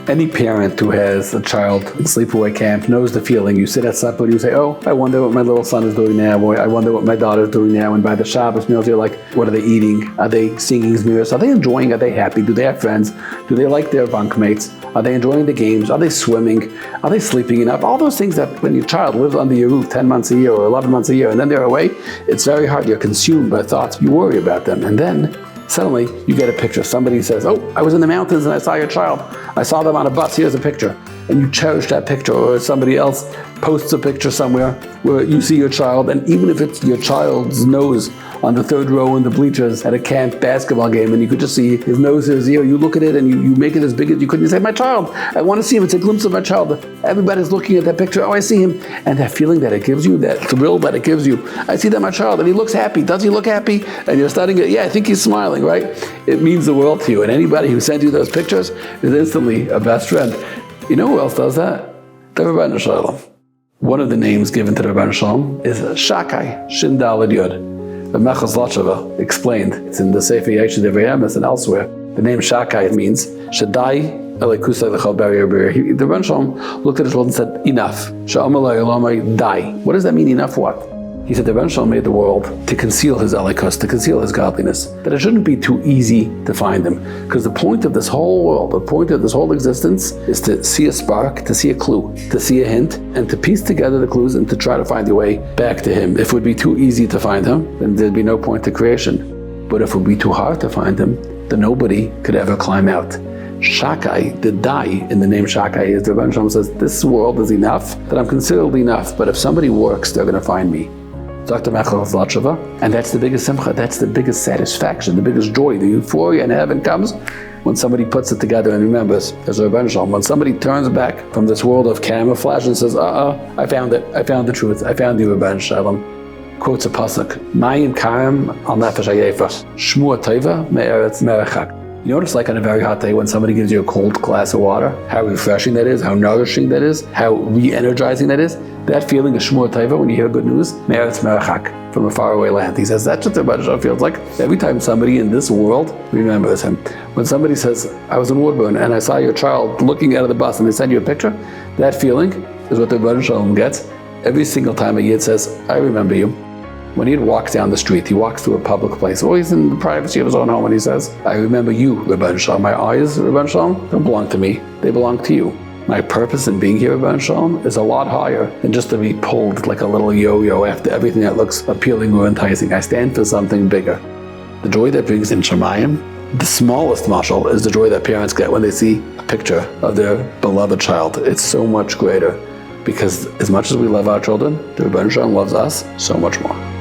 Any parent who has a child in sleepaway camp knows the feeling. You sit at supper and you say, oh, I wonder what my little son is doing now, or I wonder what my daughter is doing now. And by the Shabbos meals, you're like, what are they eating? Are they singing Zmiros? Are they enjoying? Are they happy? Do they have friends? Do they like their bunkmates? Are they enjoying the games? Are they swimming? Are they sleeping enough? All those things that when your child lives under your roof 10 months a year or 11 months a year, and then they're away, it's very hard. You're consumed by thoughts. You worry about them. And then suddenly you get a picture. Somebody says, oh, I was in the mountains and I saw your child. I saw them on a bus. Here's a picture. And you cherish that picture. Or somebody else posts a picture somewhere where you see your child, and even if it's your child's nose on the third row in the bleachers at a camp basketball game, and you could just see his nose, his ear, you look at it and you make it as big as you could. You say, my child, I want to see him. It's a glimpse of my child. Everybody's looking at that picture. Oh, I see him. And that feeling that it gives you, that thrill that it gives you. I see that my child, and he looks happy. Does he look happy? And you're starting to, yeah, I think he's smiling, right? It means the world to you. And anybody who sends you those pictures is instantly a best friend. You know who else does that? The Rabbi Shalom. One of the names given to the Rabbi Shalom is Shakai, Shin Daled Yod. The Mechaz Lachava explained, it's in the Sefer Yeshu de Vayimaen and elsewhere. The name Shakai means Shaddai Elikusai Lechal Bari Bari. The Rabbi Shalom looked at his world and said, enough. Sha'amalai Olamai Dai. What does that mean, enough what? He said the Rabbi Shalom made the world to conceal his elikus, to conceal his godliness, that it shouldn't be too easy to find him. Because the point of this whole world, the point of this whole existence is to see a spark, to see a clue, to see a hint, and to piece together the clues and to try to find your way back to him. If it would be too easy to find him, then there'd be no point to creation. But if it would be too hard to find him, then nobody could ever climb out. Shakai, the Dai in the name Shakai, is the Rabbi Shalom says, this world is enough, that I'm considered enough, but if somebody works, they're going to find me. And that's the biggest simcha, that's the biggest satisfaction, the biggest joy, the euphoria in heaven comes when somebody puts it together and remembers, as Rabbi Shalom, when somebody turns back from this world of camouflage and says, I found it, I found the truth, I found you, Rabbi Shalom. Quotes a pasuk, Mayim kaim al nefesh hayefas, shmua teva me'eretz merechak. You notice, like on a very hot day, when somebody gives you a cold glass of water, how refreshing that is, how nourishing that is, how re-energizing that is. That feeling of Shmua Taiva when you hear good news, Me'eretz Merachak, from a faraway land. He says that's what the Rebbe Shalom feels like every time somebody in this world remembers him. When somebody says, I was in Woodburn and I saw your child looking out of the bus and they send you a picture, that feeling is what the Rebbe Shalom gets every single time a Yid says, I remember you. When he walks down the street, he walks through a public place, or he's in the privacy of his own home, and he says, I remember you, Rabbi Shalom. My eyes, Rabbi Shalom, don't belong to me. They belong to you. My purpose in being here, Rabbi Shalom, is a lot higher than just to be pulled like a little yo-yo after everything that looks appealing or enticing. I stand for something bigger. The joy that brings in Shemayim, the smallest mashal, is the joy that parents get when they see a picture of their beloved child. It's so much greater, because as much as we love our children, the Rabbi Shalom loves us so much more.